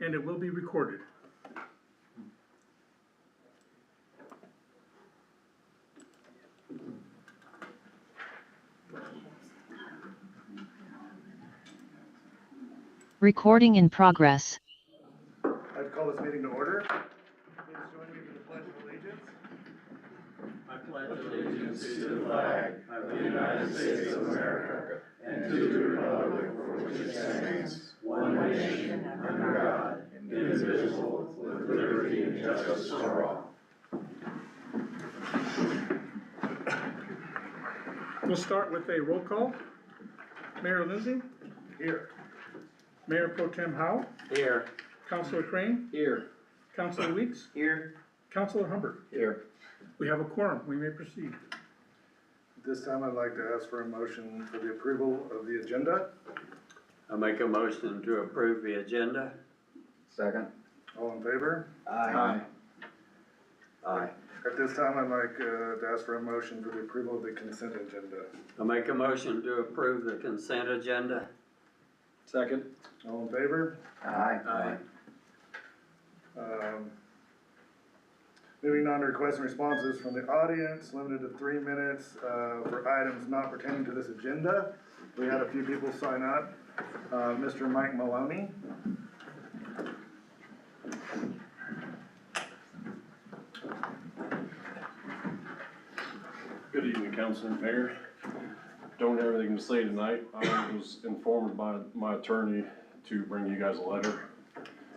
and it will be recorded. Recording in progress. I'd call this meeting to order. Please join me for the Pledge of Allegiance. I pledge allegiance to the flag of the United States of America and to the republic for which it stands, one nation, under God, indivisible, with liberty and justice for all. We'll start with a roll call. Mayor Lindsay? Here. Mayor Pro Tem Howe? Here. Councilor Crane? Here. Councilor Weeks? Here. Councilor Humbert? Here. We have a quorum. We may proceed. At this time, I'd like to ask for a motion for the approval of the agenda. I make a motion to approve the agenda. Second. All in favor? Aye. Aye. At this time, I'd like to ask for a motion for the approval of the consent agenda. I make a motion to approve the consent agenda. Second. All in favor? Aye. Aye. Moving on to requests and responses from the audience, limited to 3 minutes for items not pertaining to this agenda. We had a few people sign up. Mr. Mike Maloney. Good evening, Council and Mayor. Don't have anything to say tonight. I was informed by my attorney to bring you guys a letter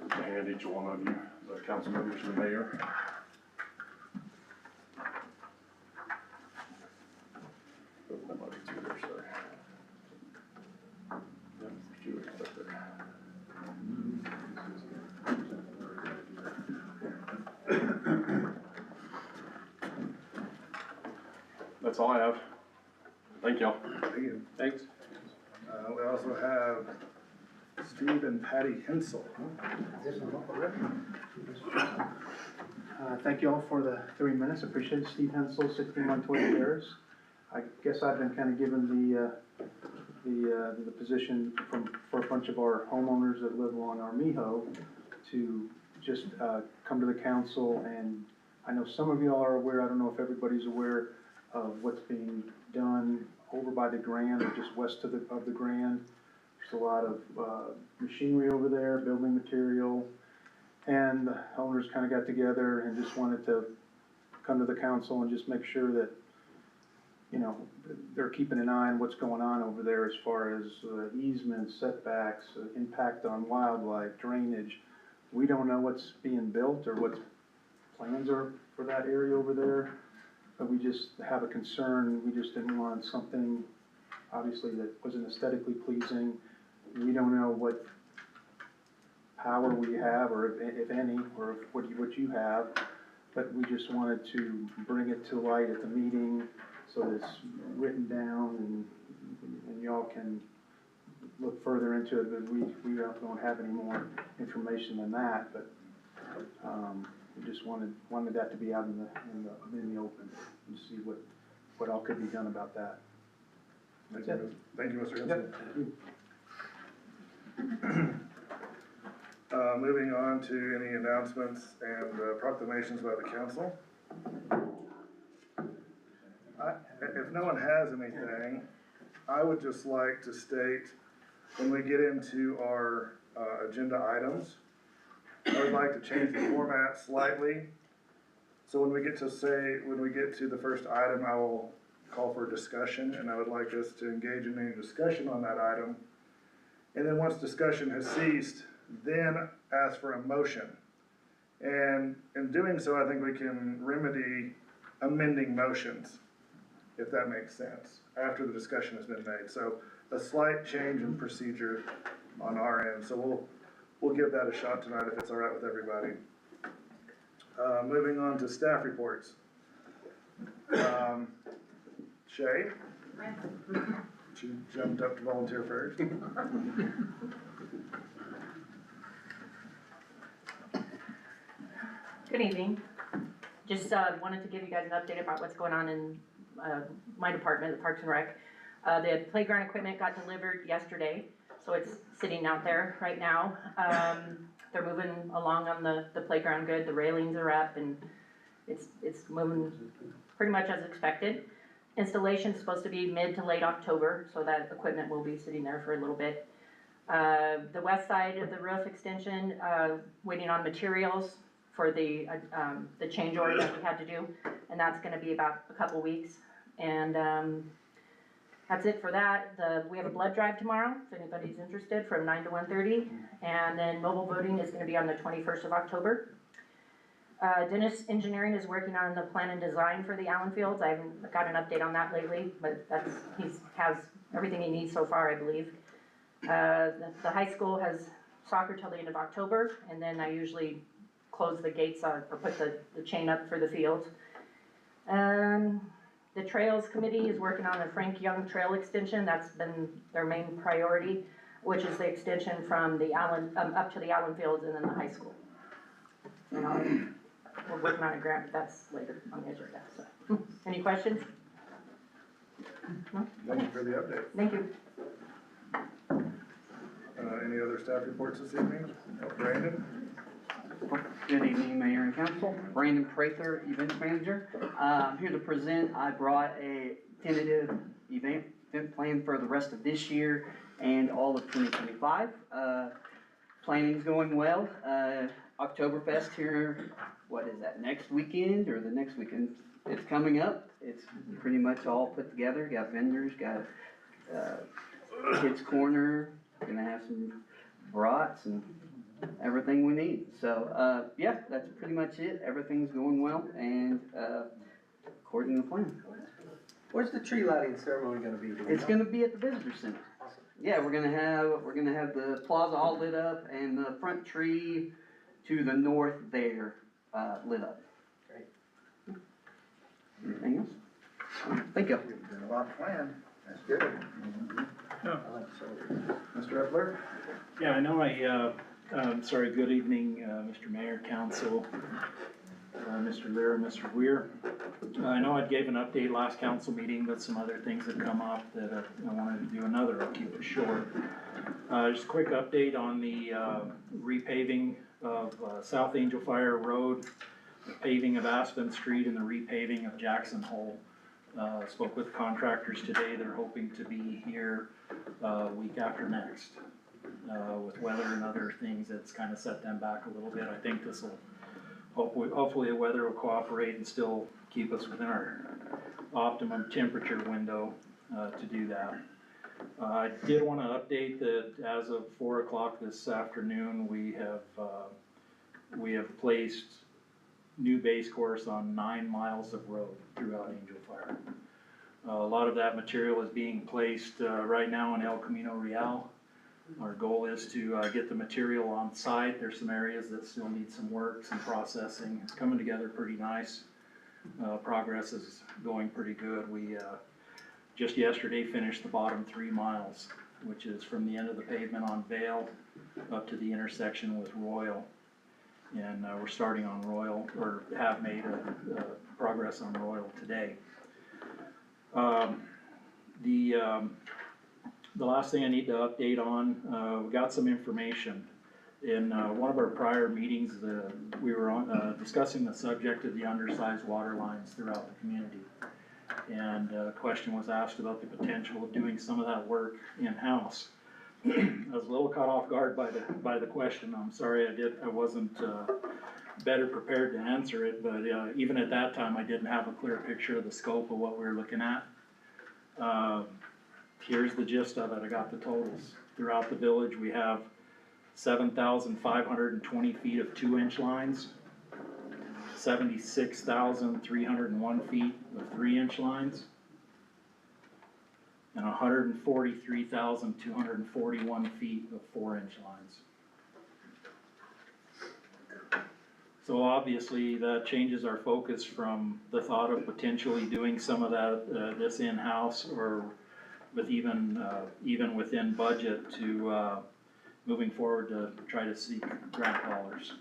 to hand each one of you, the council members and the mayor. Oh, that might be two there, sorry. Yep, two right there. That's all I have. Thank y'all. Thank you. Thanks. We also have Steve and Patty Hensel. Thank you all for the 3 minutes. Appreciate it. Steve Hensel, 16 Montoya Terrace. I guess I've been kind of given the position for a bunch of our homeowners that live along Armijo to just come to the council, and I know some of y'all are aware, I don't know if everybody's aware of what's being done over by the Grand or just west of the Grand. There's a lot of machinery over there, building material, and the owners kind of got together and just wanted to come to the council and just make sure that, you know, they're keeping an eye on what's going on over there as far as easements, setbacks, impact on wildlife, drainage. We don't know what's being built or what plans are for that area over there, but we just have a concern. We just didn't want something, obviously, that wasn't aesthetically pleasing. We don't know what power we have, or if any, or what you have, but we just wanted to bring it to light at the meeting so that it's written down and y'all can look further into it. But we don't have any more information than that, but we just wanted that to be out in the open and see what all could be done about that. Thank you, Mr. Hensel. Yep. Moving on to any announcements and proclamations by the council. If no one has anything, I would just like to state, when we get into our agenda items, I would like to change the format slightly. So when we get to the first item, I will call for a discussion, and I would like us to engage in any discussion on that item. And then once discussion has ceased, then ask for a motion. And in doing so, I think we can remedy amending motions, if that makes sense, after the discussion has been made. So a slight change in procedure on our end. So we'll give that a shot tonight if it's all right with everybody. Moving on to staff reports. Shay? She jumped up to volunteer first. Good evening. Just wanted to give you guys an update about what's going on in my department, the Parks and Rec. The playground equipment got delivered yesterday, so it's sitting out there right now. They're moving along on the playground good, the railings are up and it's moving pretty much as expected. Installation's supposed to be mid to late October, so that equipment will be sitting there for a little bit. The west side of the roof extension, waiting on materials for the change order that we had to do, and that's gonna be about a couple weeks. And, that's it for that. We have a blood drive tomorrow, if anybody's interested, from 9 to 1:30. And then mobile voting is gonna be on the 21st of October. Dennis Engineering is working on the plan and design for the Allen Fields. I haven't got an update on that lately, but he has everything he needs so far, I believe. The high school has soccer till the end of October, and then I usually close the gates or put the chain up for the fields. The Trails Committee is working on the Frank Young Trail extension. That's been their main priority, which is the extension from the Allen, up to the Allen Fields and then the high school. And we're working on a grant, but that's later on the agenda, so. Any questions? No? Thank you for the update. Thank you. Any other staff reports this evening? Brandon? Good evening, Mayor and Council. Brandon Prather, Events Manager. I'm here to present, I brought a tentative event plan for the rest of this year and all of 2025. Planning's going well. Oktoberfest here, what is that, next weekend or the next weekend? It's coming up. It's pretty much all put together. Got vendors, got kids corner, gonna have some brats and everything we need. So, yeah, that's pretty much it. Everything's going well and, according to plan. Where's the tree lighting ceremony gonna be? It's gonna be at the visitor center. Yeah, we're gonna have the plaza all lit up and the front tree to the north there, lit up. Great. Anything else? Thank you. Been a lot planned. That's good. Yeah. Mr. Epler? Yeah, I know sorry, good evening, Mr. Mayor, Council, Mr. Lear, Mr. Weir. I know I gave an update last council meeting, but some other things have come up that I wanted to do another. I'll keep it short. Just a quick update on the repaving of South Angel Fire Road, the paving of Aspen Street and the repaving of Jackson Hole. Spoke with contractors today. They're hoping to be here week after next. With weather and other things, it's kind of set them back a little bit. I think this will, hopefully the weather will cooperate and still keep us within our optimum temperature window to do that. I did want to update that as of 4 o'clock this afternoon, we have placed new base course on 9 miles of road throughout Angel Fire. A lot of that material is being placed right now in El Camino Real. Our goal is to get the material on site. There's some areas that still need some work, some processing. It's coming together pretty nice. Progress is going pretty good. We just yesterday finished the bottom 3 miles, which is from the end of the pavement on Vale up to the intersection with Royal. And we're starting on Royal, or have made progress on Royal today. The last thing I need to update on, we got some information. In one of our prior meetings, we were discussing the subject of the undersized water lines throughout the community. And a question was asked about the potential of doing some of that work in-house. I was a little caught off guard by the question. I'm sorry I wasn't better prepared to answer it, but even at that time, I didn't have a clear picture of the scope of what we were looking at. Here's the gist of it. I got the totals. Throughout the village, we have 7,520 feet of 2-inch lines, 76,301 feet of 3-inch lines, and 143,241 feet of 4-inch lines. So obviously that changes our focus from the thought of potentially doing some of that, this in-house or with even within budget to moving forward to try to seek grant dollars.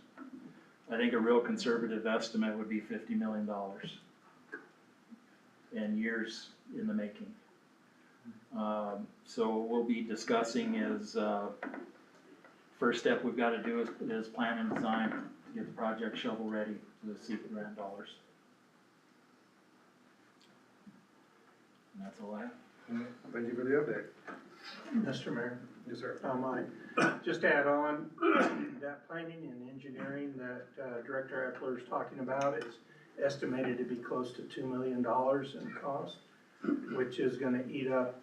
I think a real conservative estimate would be $50 million and years in the making. So what we'll be discussing is first step we've gotta do is plan and design to get the project shovel ready to seek the grant dollars. And that's all I have. Thank you for the update. Mr. Mayor, Yes, sir. just to add on, that planning and engineering that Director Epler is talking about is estimated to be close to $2 million in cost, which is gonna eat up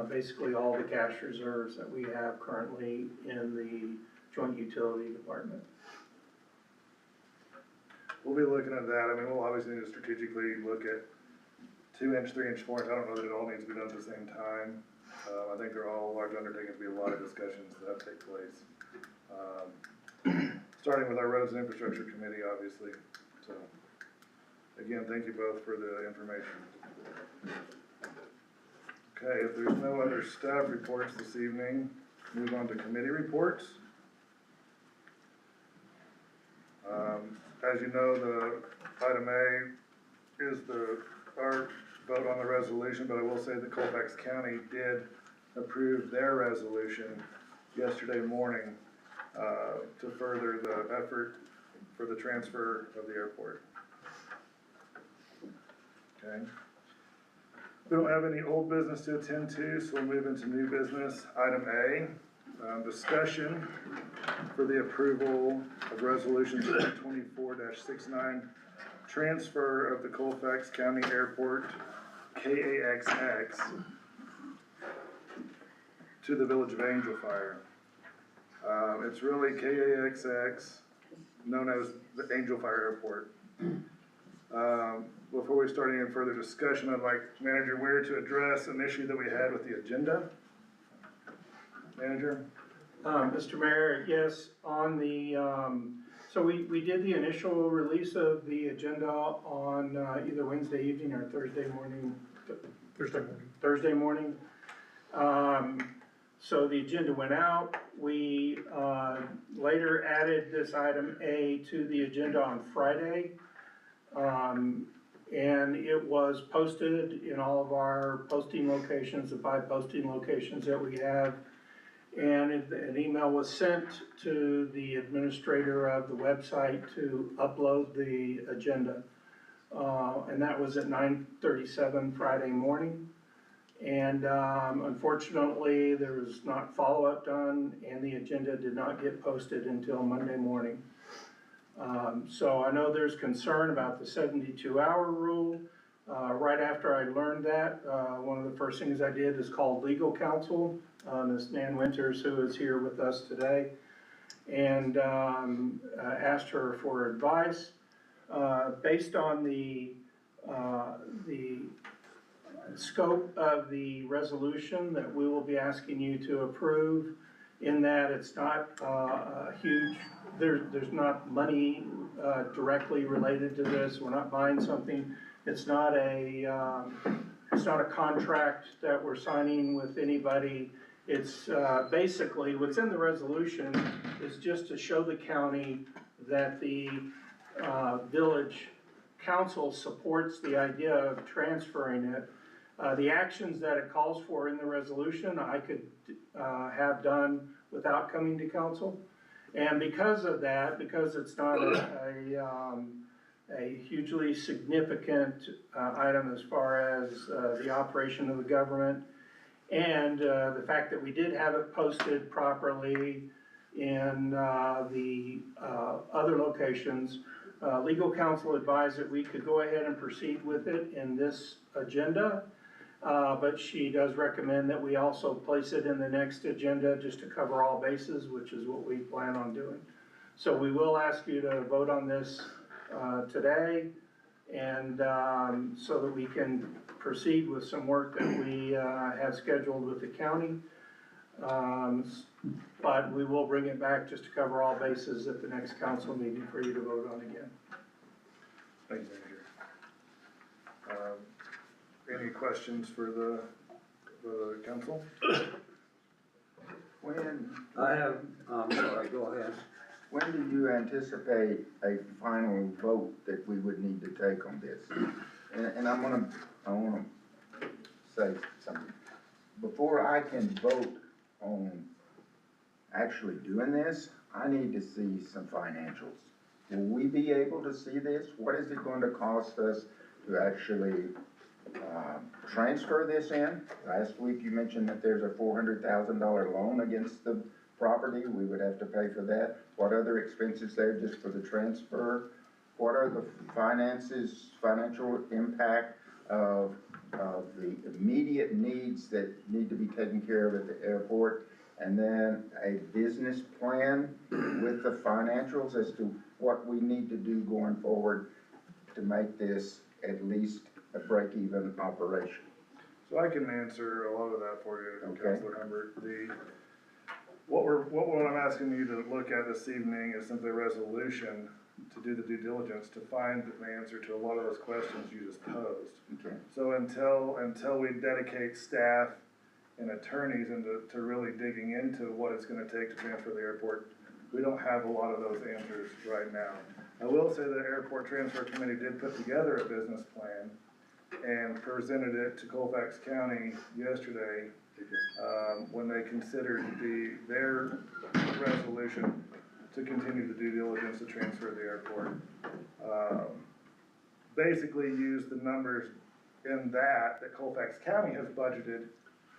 basically all the cash reserves that we have currently in the Joint Utility Department. We'll be looking at that. I mean, we'll obviously need to strategically look at 2-inch, 3-inch points. I don't know that it all needs to be done at the same time. I think they're all large undertakings, there'll be a lot of discussions that take place. Starting with our Roads and Infrastructure Committee, obviously, so. Again, thank you both for the information. Okay, if there's no other staff reports this evening, move on to committee reports. As you know, the item A is our vote on the resolution, but I will say that Colfax County did approve their resolution yesterday morning to further the effort for the transfer of the airport. Okay. We don't have any old business to attend to, so we'll move into new business. Item A, discussion for the approval of resolution 2024-69, transfer of the Colfax County Airport KAXX to the Village of Angel Fire. It's really KAXX, known as the Angel Fire Airport. Before we start any further discussion, I'd like Manager Weir to address an issue that we had with the agenda. Manager? Mr. Mayor, yes, on the, so we did the initial release of the agenda on either Wednesday evening or Thursday morning. Thursday morning. So the agenda went out. We later added this item A to the agenda on Friday. And it was posted in all of our posting locations, the 5 posting locations that we have. And an email was sent to the administrator of the website to upload the agenda. And that was at 9:37 Friday morning. And unfortunately, there was not follow-up done, and the agenda did not get posted until Monday morning. So I know there's concern about the 72-hour rule. Right after I learned that, one of the first things I did is call legal counsel, Ms. Nan Winters, who is here with us today, and asked her for advice. Based on the scope of the resolution that we will be asking you to approve, in that it's not a huge, there's not money directly related to this. We're not buying something. It's not a contract that we're signing with anybody. It's basically what's in the resolution is just to show the county that the village council supports the idea of transferring it. The actions that it calls for in the resolution, I could have done without coming to council. And because of that, because it's not a hugely significant item as far as the operation of the government, and the fact that we did have it posted properly in the other locations, legal counsel advised that we could go ahead and proceed with it in this agenda. But she does recommend that we also place it in the next agenda just to cover all bases, which is what we plan on doing. So we will ask you to vote on this today, and so that we can proceed with some work that we have scheduled with the county. But we will bring it back just to cover all bases at the next council meeting for you to vote on again. Thank you, Manager. Any questions for the council? I have, sorry, go ahead. When do you anticipate a final vote that we would need to take on this? And I wanna say something. Before I can vote on actually doing this, I need to see some financials. Will we be able to see this? What is it going to cost us to actually, transfer this in? Last week you mentioned that there's a $400,000 loan against the property, we would have to pay for that. What other expenses there just for the transfer? What are the financial impact of the immediate needs that need to be taken care of at the airport? And then a business plan with the financials as to what we need to do going forward to make this at least a break-even operation. So I can answer a lot of that for you, Okay. Councilor Humbert. What I'm asking you to look at this evening is simply a resolution to do the due diligence to find the answer to a lot of those questions you just posed. Okay. So until we dedicate staff and attorneys into really digging into what it's gonna take to transfer the airport, we don't have a lot of those answers right now. I will say the Airport Transfer Committee did put together a business plan and presented it to Colfax County yesterday, when they considered their resolution to continue the due diligence to transfer the airport. Basically used the numbers in that Colfax County has budgeted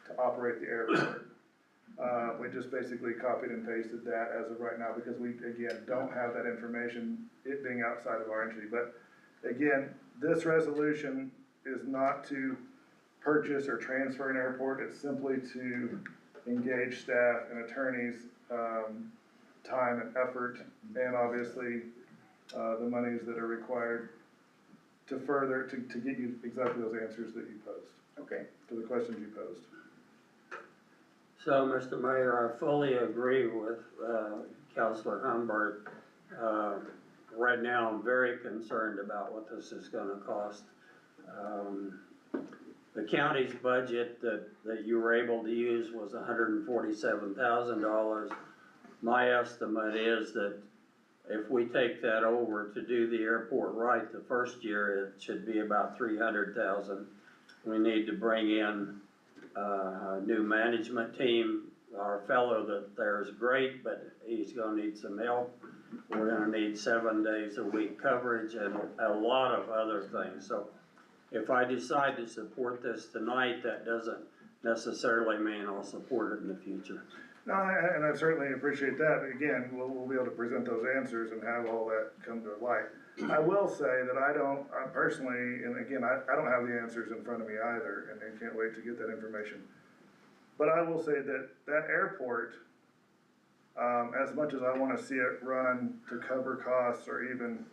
to operate the airport. We just basically copied and pasted that as of right now because we, again, don't have that information, it being outside of our entity. But again, this resolution is not to purchase or transfer an airport, it's simply to engage staff and attorneys, time and effort, and obviously, the monies that are required to further, to get you exactly those answers that you posed, Okay. to the questions you posed. So, Mr. Mayor, I fully agree with Councilor Humbert. Right now, I'm very concerned about what this is gonna cost. The county's budget that you were able to use was $147,000. My estimate is that if we take that over to do the airport right the first year, it should be about $300,000. We need to bring in a new management team. Our fellow that there is great, but he's gonna need some help. We're gonna need 7 days a week coverage and a lot of other things. So if I decide to support this tonight, that doesn't necessarily mean I'll support it in the future. No, and I certainly appreciate that, but again, we'll be able to present those answers and have all that come to light. I will say that I personally, and again, I don't have the answers in front of me either, and I can't wait to get that information. But I will say that airport, as much as I wanna see it run to cover costs or even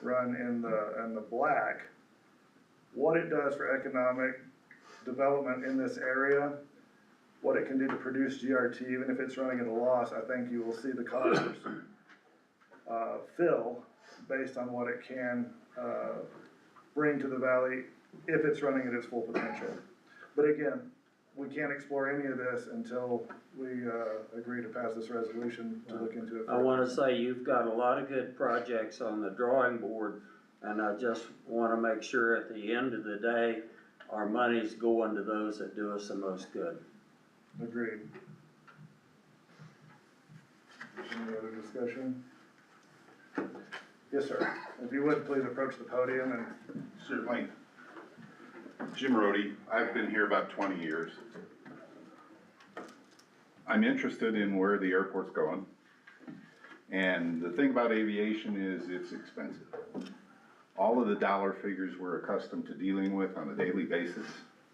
run in the black, what it does for economic development in this area, what it can do to produce GRT, even if it's running at a loss, I think you will see the coffers fill based on what it can bring to the valley if it's running at its full potential. But again, we can't explore any of this until we agree to pass this resolution to look into it. I wanna say you've got a lot of good projects on the drawing board, and I just wanna make sure at the end of the day, our money's going to those that do us the most good. Agreed. Any other discussion? Yes, sir. If you would, please approach the podium and. Certainly. Jim Rhodey, I've been here about 20 years. I'm interested in where the airport's going. And the thing about aviation is it's expensive. All of the dollar figures we're accustomed to dealing with on a daily basis,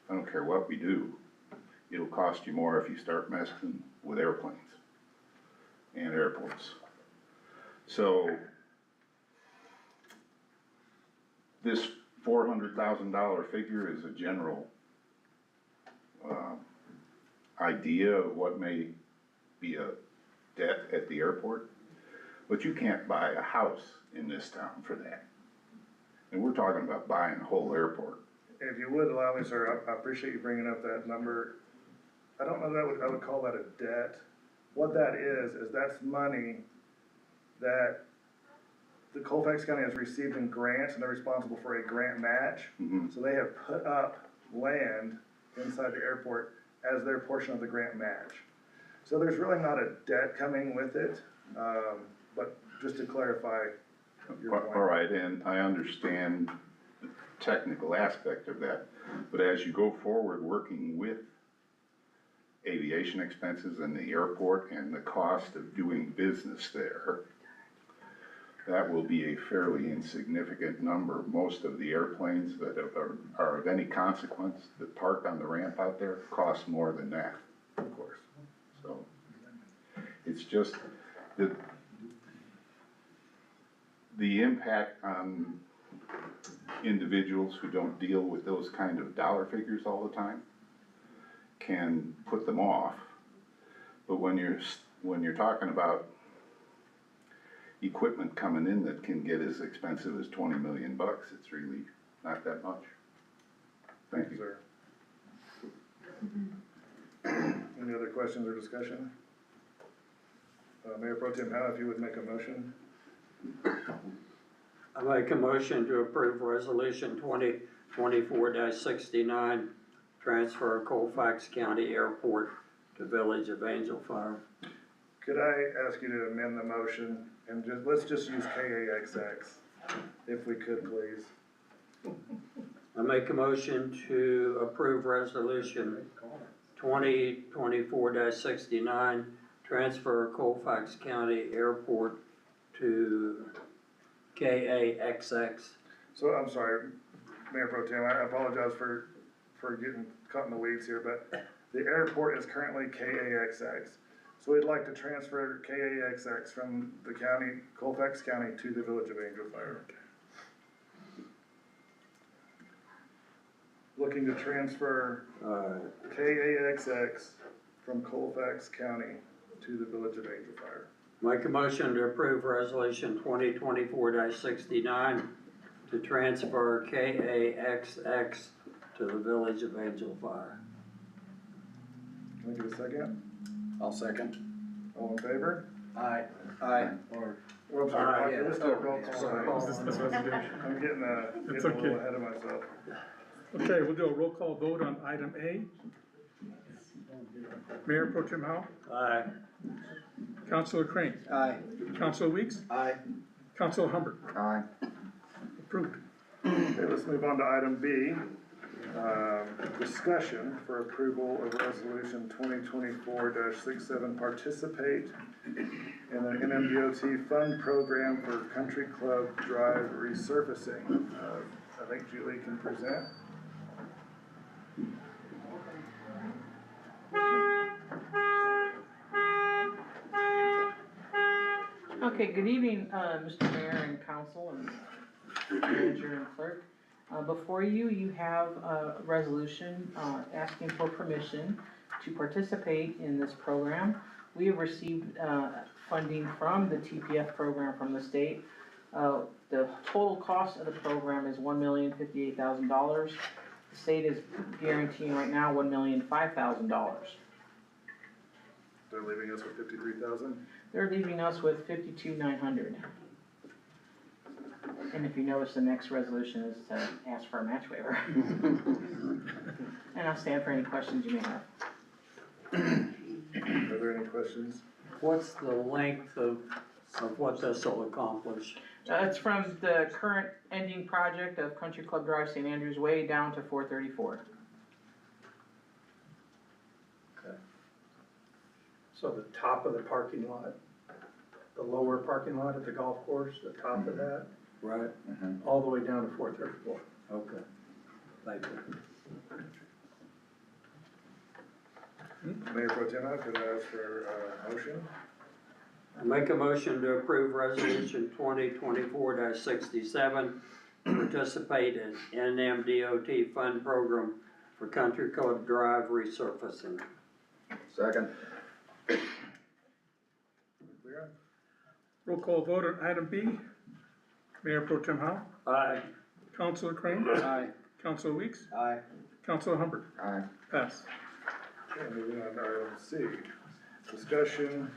I don't care what we do, it'll cost you more if you start messing with airplanes and airports. So this $400,000 figure is a general idea of what may be a debt at the airport, but you can't buy a house in this town for that. And we're talking about buying a whole airport. If you would allow me, sir, I appreciate you bringing up that number. I don't know that I would call that a debt. What that is that's money that the Colfax County has received in grants, and they're responsible for a grant match. Mhm. So they have put up land inside the airport as their portion of the grant match. So there's really not a debt coming with it, but just to clarify your point. All right, and I understand the technical aspect of that, but as you go forward working with aviation expenses and the airport and the cost of doing business there, that will be a fairly insignificant number. Most of the airplanes that are of any consequence that park on the ramp out there cost more than that, of course. So it's just that the impact on individuals who don't deal with those kind of dollar figures all the time can put them off. But when you're talking about equipment coming in that can get as expensive as 20 million bucks, it's really not that much. Thank you. Sir. Any other questions or discussion? Mayor Pro Tem Howe, if you would make a motion. I make a motion to approve resolution 2024-69, transfer of Colfax County Airport to Village of Angel Fire. Could I ask you to amend the motion and let's just use KAXX, if we could, please. I make a motion to approve resolution 2024-69, transfer of Colfax County Airport to KAXX. So, I'm sorry, Mayor Pro Tem, I apologize for getting caught in the weeds here, but the airport is currently KAXX. So we'd like to transfer KAXX from the county, Colfax County, to the Village of Angel Fire. Looking to transfer KAXX from Colfax County to the Village of Angel Fire. Make a motion to approve resolution 2024-69 to transfer KAXX to the Village of Angel Fire. Can I get a second? I'll second. All in favor? Aye. Aye. Well, I'm sorry, Aye. let's do a roll call. Resolution. I'm getting It's a little okay. ahead of myself. Okay, we'll do a roll call vote on item A. Mayor Pro Tem Howe, Aye. Councilor Crane, Aye. Councilor Weeks, Aye. Councilor Humbert, Aye. approved. Okay, let's move on to item B. Discussion for approval of resolution 2024-67, participate in an NMDOT fund program for Country Club Drive resurfacing. I think Julie can present. Okay, good evening, Mr. Mayor and Council and Manager and Clerk. Before you, you have a resolution asking for permission to participate in this program. We have received funding from the TPF program from the state. The total cost of the program is $1,058,000. The state is guaranteeing right now $1,005,000. They're leaving us with 53,000. They're leaving us with $52,900. And if you notice, the next resolution is to ask for a match waiver. And I'll stand for any questions you may have. Are there any questions? What's the length of what this will accomplish? It's from the current ending project of Country Club Drive, St. Andrews Way, down to 434. So the top of the parking lot, the lower parking lot at the golf course, the top of that, Right, all the way down to 434. okay. Thank you. Mayor Pro Tem, could I ask for a motion? I make a motion to approve resolution 2024-67, participate in NMDOT fund program for Country Club Drive resurfacing. Second. Clear? Roll call vote on item B. Mayor Pro Tem Howe, Aye. Councilor Crane, Aye. Councilor Weeks, Aye. Councilor Humbert, Aye. pass. Okay, moving on to item C. Discussion,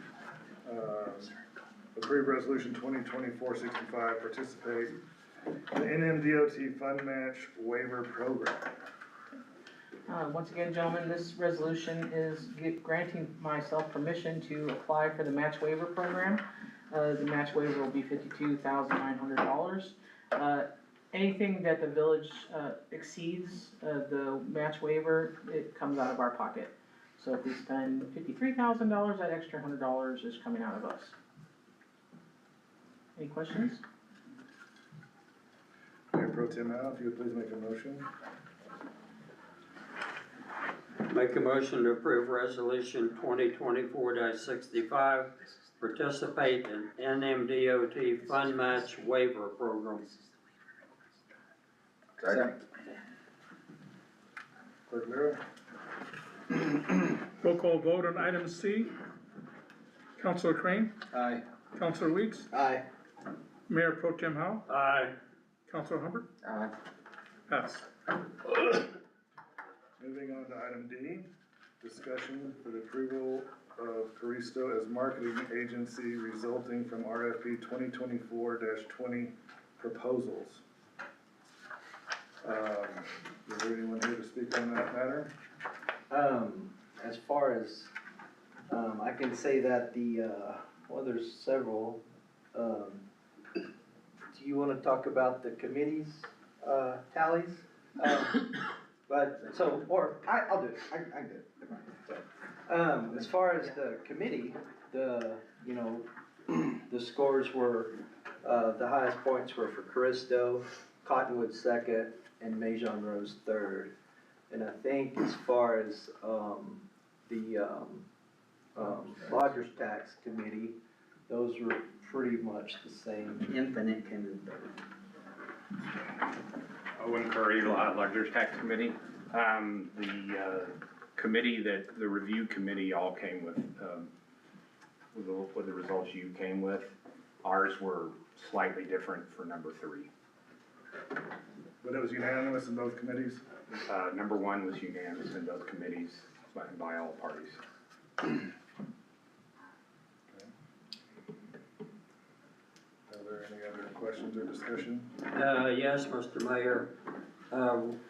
approve resolution 2024-65, participate in the NMDOT fund match waiver program. Once again, gentlemen, this resolution is granting myself permission to apply for the match waiver program. The match waiver will be $52,900. Anything that the village exceeds the match waiver, it comes out of our pocket. So if we spend $53,000, that extra $100 is coming out of us. Any questions? Mayor Pro Tem Howe, if you would please make a motion. Make a motion to approve resolution 2024-65, participate in NMDOT Fund Match Waiver Program. Second. Clerk Lira? Roll call vote on item C. Counselor Crane, Aye. Counselor Weeks, Aye. Mayor Pro Tem Howe, Aye. Counselor Hubbard, Aye. pass. Moving on to item D, discussion for the approval of Caristo as marketing agency resulting from RFP 2024-20 proposals. Is there anyone here to speak on that matter? As far as, I can say that well, there's several, do you wanna talk about the committee's, tallies? But, so, or, I'll do it, I can do it. So, as far as the committee, you know, the scores were, the highest points were for Caristo, Cottonwood second, and Majon Rose third. And I think as far as, the Lodgers Tax Committee, those were pretty much the same. Infinite came in third. Owen Curry, Lodgers Tax Committee. The committee the review committee all came with the results you came with. Ours were slightly different for number 3. But it was unanimous in both committees? Number 1 was unanimous in both committees by all parties. Are there any other questions or discussion? Yes, Mr. Mayor.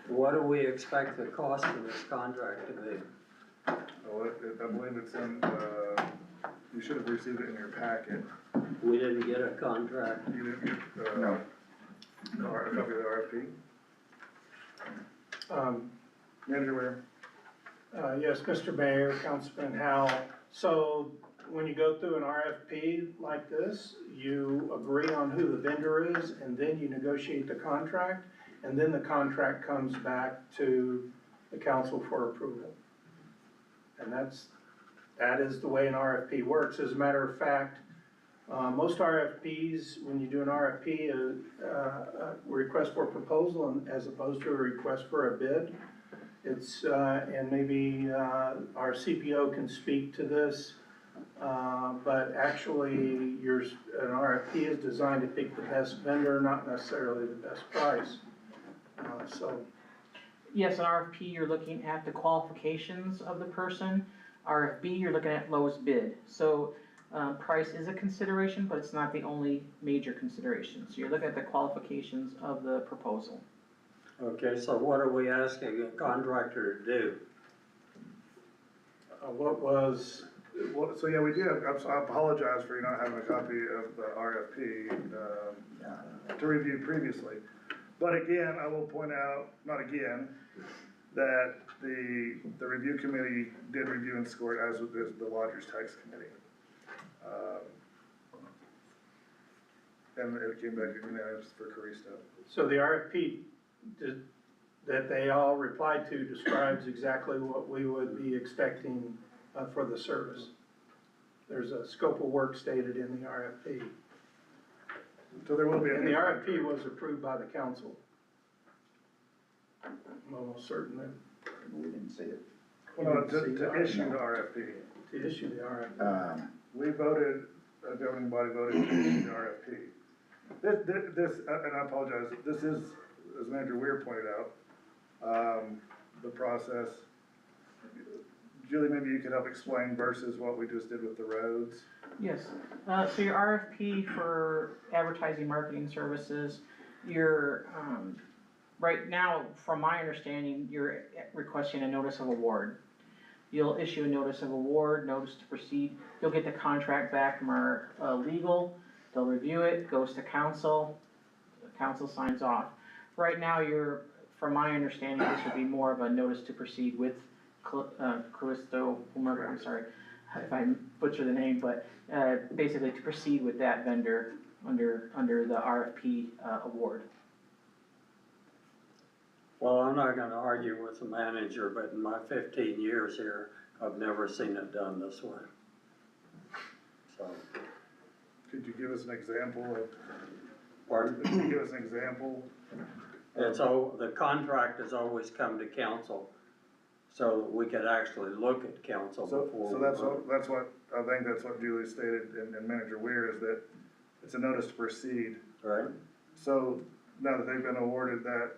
What do we expect the cost of this contract to be? Well, I believe it's in, you should have received it in your packet. We didn't get a contract. You didn't get, No. a copy of the RFP? Manager Ware? Yes, Mr. Mayor, Councilman Howell. So when you go through an RFP like this, you agree on who the vendor is, and then you negotiate the contract, and then the contract comes back to the council for approval. And that is the way an RFP works. As a matter of fact, most RFPs, when you do an RFP, request for proposal as opposed to a request for a bid. It's, and maybe our CPO can speak to this, but actually an RFP is designed to pick the best vendor, not necessarily the best price. Yes, an RFP, you're looking at the qualifications of the person. RFB, you're looking at lowest bid. So price is a consideration, but it's not the only major consideration. So you're looking at the qualifications of the proposal. Okay, so what are we asking a contractor to do? So yeah, we do have, I apologize for you not having a copy of the RFP to review previously. But again, I will point out, not again, that the review committee did review and score it, as did the Lodgers Tax Committee. And it came back unanimous for Caristo. So the RFP that they all replied to describes exactly what we would be expecting for the service. There's a scope of work stated in the RFP. So there will be. And the RFP was approved by the council. I'm almost certain that. We didn't see it. Well, to issue the RFP. To issue the RFP. We voted, the governing body voted to issue the RFP. This, and I apologize, this is, as Manager Weir pointed out, the process. Julie, maybe you could help explain versus what we just did with the roads. Yes, so your RFP for advertising marketing services, your right now, from my understanding, you're requesting a notice of award. You'll issue a notice of award, notice to proceed, you'll get the contract back from our, legal, they'll review it, goes to council, council signs off. Right now, from my understanding, this would be more of a notice to proceed with Callisto, whomever, I'm sorry if I butcher the name, but, basically to proceed with that vendor under the RFP, award. Well, I'm not gonna argue with the manager, but in my 15 years here, I've never seen it done this way. So, Could you give us an example of, pardon? could you give us an example? The contract has always come to council, so that we could actually look at council before. So we vote. that's what, I think that's what Julie stated, and Manager Weir, is that it's a notice to proceed. Right, So now that they've been awarded that,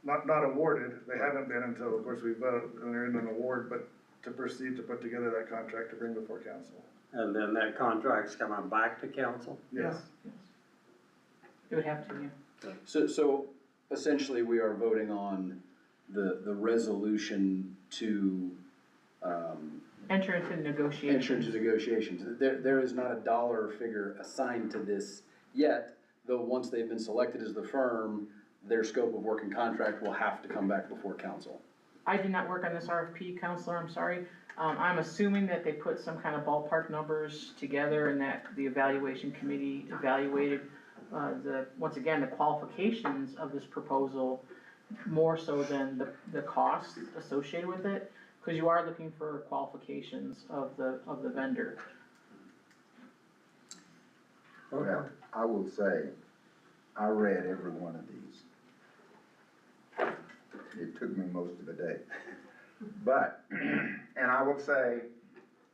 not awarded, they haven't been until, of course, we vote and they're in an award, but to proceed to put together that contract to bring before council. and then that contract's coming back to council? Yes. It would have to, yeah. So essentially, we are voting on the resolution to, Enter into negotiations. enter into negotiations. There is not a dollar figure assigned to this yet, though once they've been selected as the firm, their scope of work and contract will have to come back before council. I did not work on this RFP, Counselor, I'm sorry. I'm assuming that they put some kind of ballpark numbers together and that the evaluation committee evaluated, once again, the qualifications of this proposal more so than the cost associated with it, because you are looking for qualifications of the vendor. Well, I will say, I read every one of these. It took me most of the day. But, and I will say,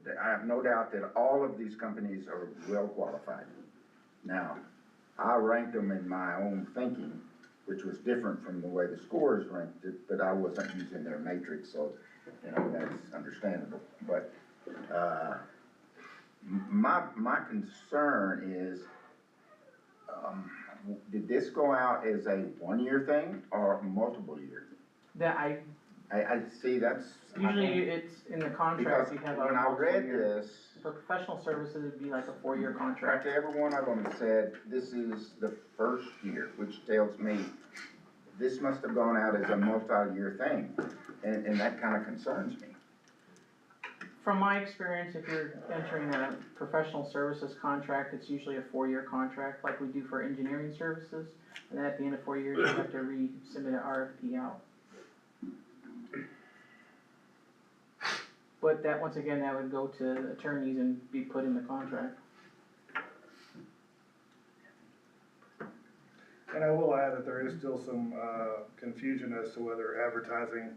that I have no doubt that all of these companies are well qualified. Now, I ranked them in my own thinking, which was different from the way the scores ranked it, but I wasn't using their matrix, so, that's understandable. But, my concern is, did this go out as a one-year thing or multiple years? That I see, that's. usually it's in the contract, you Because have a when I multiple read year. this, For professional services, it'd be like a 4-year contract. practically every one of them said, this is the first year, which tells me this must have gone out as a multi-year thing, and that kinda concerns me. From my experience, if you're entering a professional services contract, it's usually a 4-year contract, like we do for engineering services. And then at the end of 4 years, you have to resubmit an RFP out. But that, once again, that would go to attorneys and be put in the contract. And I will add that there is still some, confusion as to whether advertising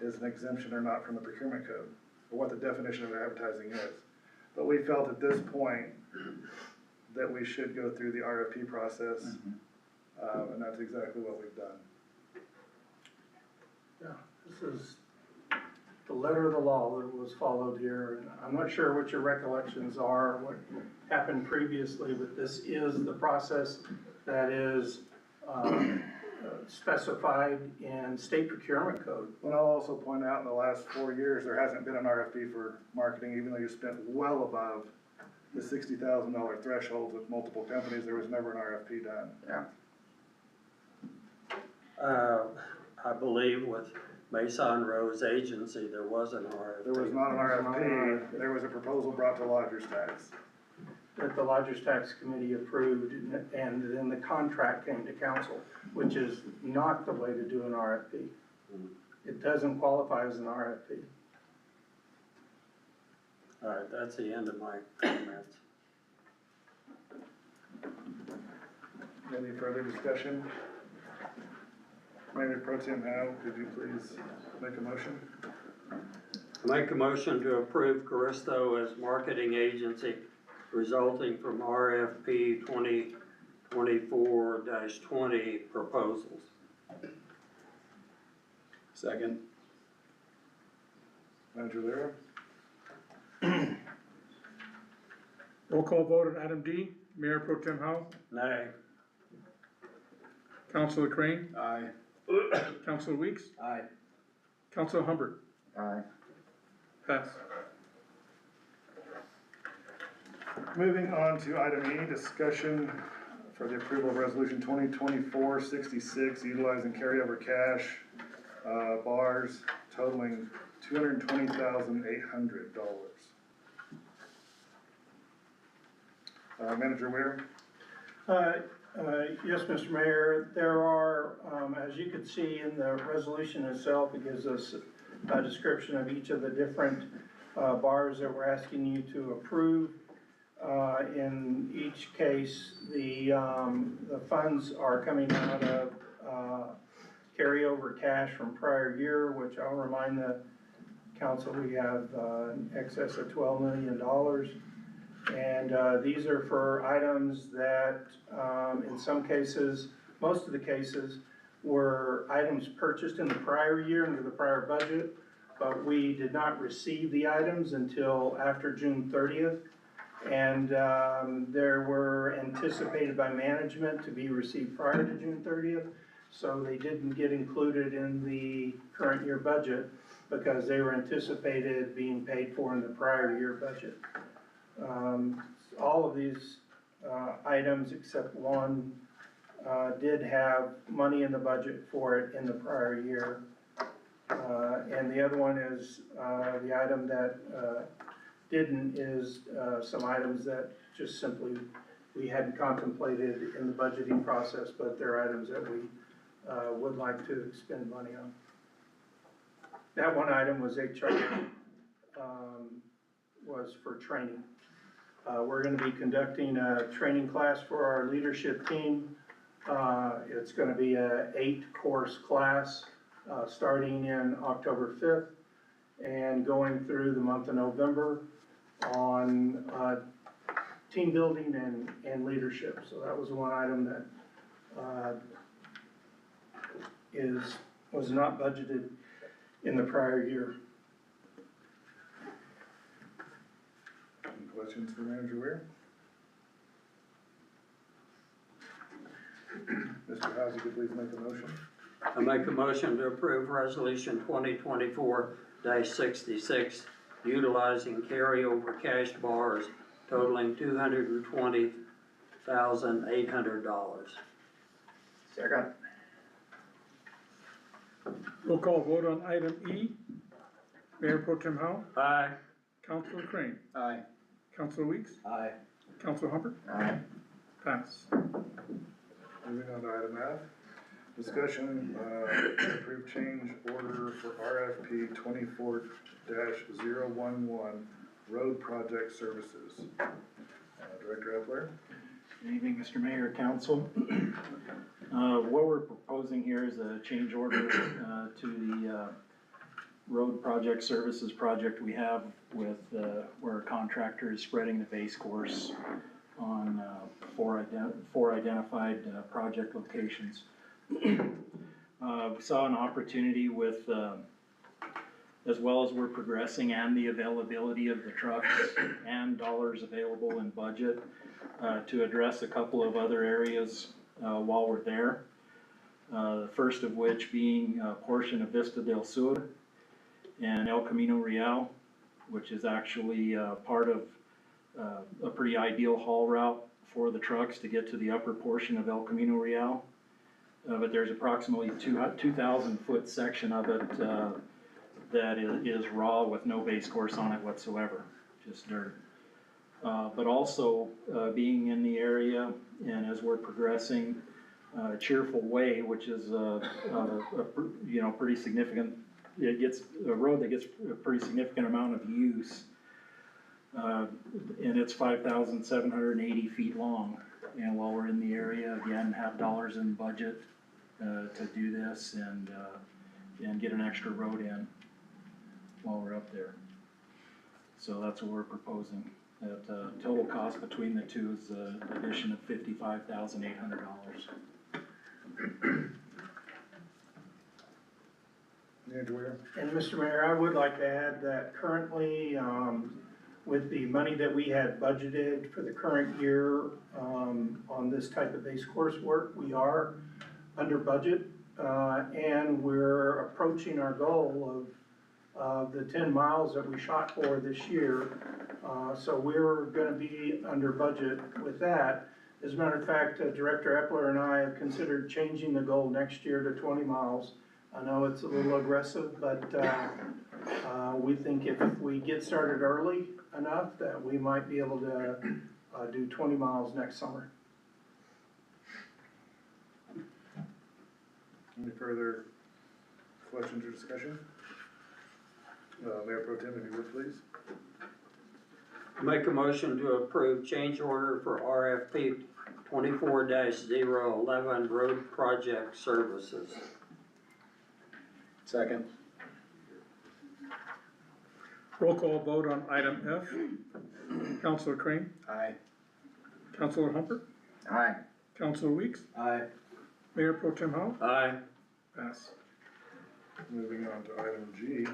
is an exemption or not from the procurement code, or what the definition of advertising is. But we felt at this point that we should go through the RFP process, and that's exactly what we've done. Yeah, this is the letter of the law that was followed here, and I'm not sure what your recollections are, what happened previously, but this is the process that is, specified in state procurement code. And I'll also point out, in the last 4 years, there hasn't been an RFP for marketing, even though you spent well above the $60,000 threshold with multiple companies, there was never an RFP done. Yeah. I believe with Mason Rose Agency, there was an RFP. There was not an RFP, there was a proposal brought to lodger's tax. That the Lodgers Tax Committee approved, and then the contract came to council, which is not the way to do an RFP. It doesn't qualify as an RFP. All right, that's the end of my comments. Any further discussion? Mayor Pro Tem Howe, could you please make a motion? Make a motion to approve Caristo as marketing agency resulting from RFP 2024-20 proposals. Second. Manager Lera? Roll call vote on item D. Mayor Pro Tem Howe? Nay. Councilor Crane? Aye. Counselor Weeks, Aye. Counselor Hubbard, Aye. pass. Moving on to item E, discussion for the approval of resolution 2024-66, utilizing carryover cash, bars totaling $220,800. Manager Weir? Yes, Mr. Mayor, there are, as you can see in the resolution itself, it gives us a description of each of the different bars that we're asking you to approve. In each case, the funds are coming out of carryover cash from prior year, which I'll remind the council, we have in excess of $12 million. And these are for items that, in some cases, most of the cases, were items purchased in the prior year under the prior budget, but we did not receive the items until after June 30th. And there were anticipated by management to be received prior to June 30th, so they didn't get included in the current year budget because they were anticipated being paid for in the prior year budget. All of these items except one did have money in the budget for it in the prior year. And the other one is the item that didn't is some items that just simply we hadn't contemplated in the budgeting process, but they're items that we would like to expend money on. That one item was HR, was for training. We're gonna be conducting a training class for our leadership team. It's gonna be a 8-course class, starting in October 5th and going through the month of November on team building and leadership. So that was one item that was not budgeted in the prior year. Any questions for Manager Weir? Mr. House, you could please make a motion. I make a motion to approve resolution 2024-66, utilizing carryover cash bars totaling $220,800. Second. Roll call vote on item E. Mayor Pro Tem Howell, Aye. Counselor Crane, Aye. Counselor Weeks, Aye. Counselor Hubbard, Aye. pass. Moving on to item F, discussion, approved change order for RFP 24-011, road project services. Director Epler? Good evening, Mr. Mayor, Council. What we're proposing here is a change order to the road project services project we have with where a contractor is spreading the base course on four identified project locations. We saw an opportunity with, as well as we're progressing and the availability of the trucks and dollars available in budget, to address a couple of other areas while we're there. The first of which being a portion of Vista del Sur and El Camino Real, which is actually part of a pretty ideal haul route for the trucks to get to the upper portion of El Camino Real. But there's approximately 2,000 foot section of it that is raw with no base course on it whatsoever, just dirt. But also being in the area and as we're progressing, Cheerful Way, which is pretty significant. It gets a road that gets a pretty significant amount of use, and it's 5,780 feet long. And while we're in the area, again, have dollars in budget to do this and get an extra road in while we're up there. So that's what we're proposing. That total cost between the two is an addition of $55,800. And Mr. Mayor, I would like to add that currently, with the money that we had budgeted for the current year, on this type of base course work, we are under budget. and we're approaching our goal of the 10 miles that we shot for this year. So we're gonna be under budget with that. As a matter of fact, Director Epler and I have considered changing the goal next year to 20 miles. I know it's a little aggressive, but we think if we get started early enough that we might be able to do 20 miles next summer. Any further questions or discussion? Mayor Pro Tem, if you would please. Make a motion to approve change order for RFP 24-011 road project services. Second. Roll call vote on item F. Counselor Crane, Aye. Counselor Humper, Aye. Counselor Weeks, Aye. Mayor Pro Tem Howell, Aye. pass. Moving on to item G,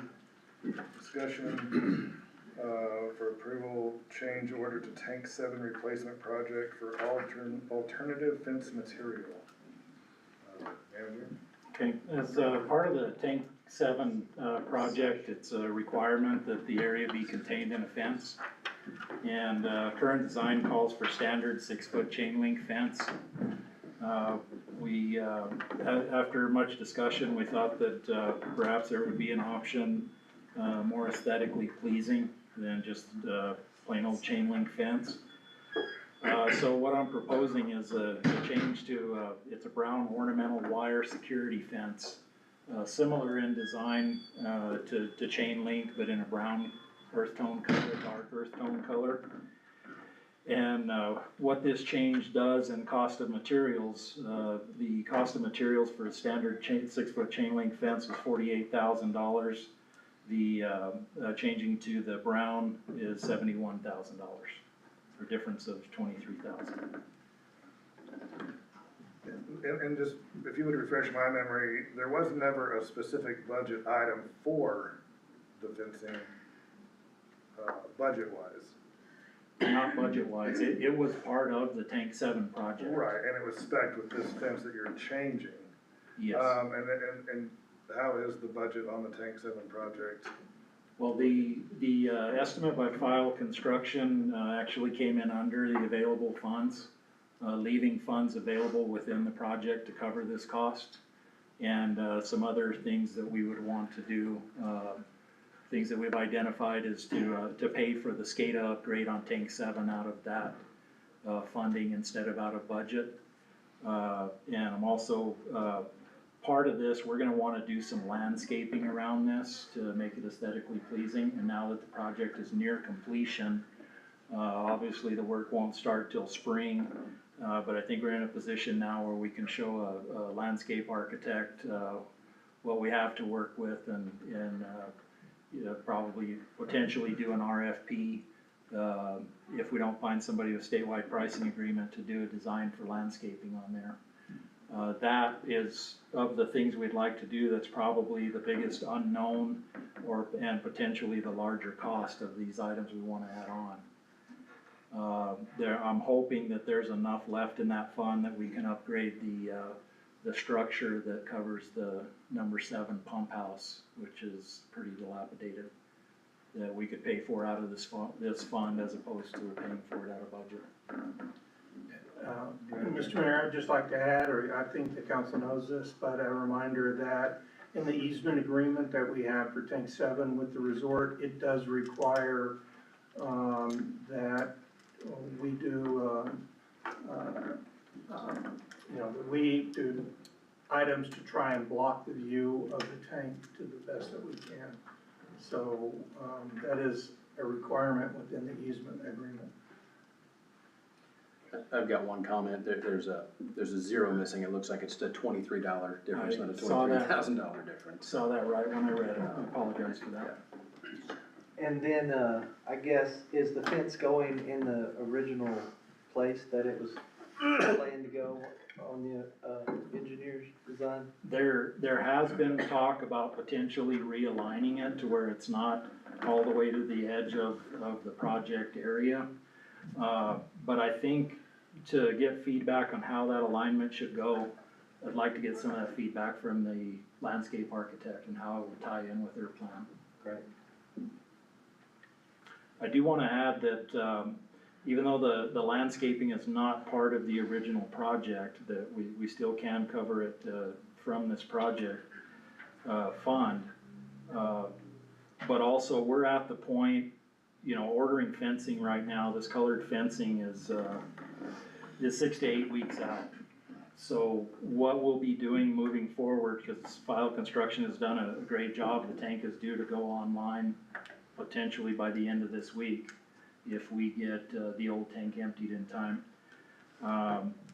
discussion, for approval, change order to tank 7 replacement project for alternative fence material. Manager? Okay, as part of the Tank 7 project, it's a requirement that the area be contained in a fence. And current design calls for standard 6-foot chain link fence. After much discussion, we thought that perhaps there would be an option more aesthetically pleasing than just plain old chain link fence. So what I'm proposing is a change to, it's a brown ornamental wire security fence, similar in design to chain link, but in a brown earth tone color, dark earth tone color. And what this change does in cost of materials, the cost of materials for a standard 6-foot chain link fence was $48,000. The changing to the brown is $71,000. A difference of $23,000. And just, if you would refresh my memory, there was never a specific budget item for the fencing, budget-wise. Not budget-wise, it was part of the Tank 7 project. Right, and it was spec'd with this fence that you're changing. Yes. And how is the budget on the Tank 7 project? Well, the estimate by File Construction actually came in under the available funds, leaving funds available within the project to cover this cost. And some other things that we would want to do, things that we've identified is to pay for the SCADA upgrade on Tank 7 out of that funding instead of out of budget. And I'm also, part of this, we're gonna wanna do some landscaping around this to make it aesthetically pleasing. And now that the project is near completion, obviously the work won't start till spring. But I think we're in a position now where we can show a landscape architect what we have to work with and probably potentially do an RFP if we don't find somebody with statewide pricing agreement to do a design for landscaping on there. That is, of the things we'd like to do, that's probably the biggest unknown and potentially the larger cost of these items we wanna add on. I'm hoping that there's enough left in that fund that we can upgrade the structure that covers the number 7 pump house, which is pretty dilapidated, that we could pay for out of this fund as opposed to paying for it out of budget. Mr. Mayor, I'd just like to add, or I think the council knows this, but a reminder that in the easement agreement that we have for Tank 7 with the resort, it does require that we do, that we do items to try and block the view of the tank to the best that we can. So that is a requirement within the easement agreement. I've got one comment. There's a 0 missing. It looks like it's a $23 difference, not a saw that. $23,000 difference. Saw that right when I read it, I apologize for that. And then, I guess, is the fence going in the original place that it was planned to go on the engineer's design? There has been talk about potentially realigning it to where it's not all the way to the edge of the project area. But I think to get feedback on how that alignment should go, I'd like to get some of that feedback from the landscape architect and how it would tie in with their plan. Great. I do wanna add that, even though the landscaping is not part of the original project, that we still can cover it, from this project, fund. But also, we're at the point, ordering fencing right now, this colored fencing is 6 to 8 weeks out. So what we'll be doing moving forward, cause File Construction has done a great job, the tank is due to go online potentially by the end of this week, if we get, the old tank emptied in time.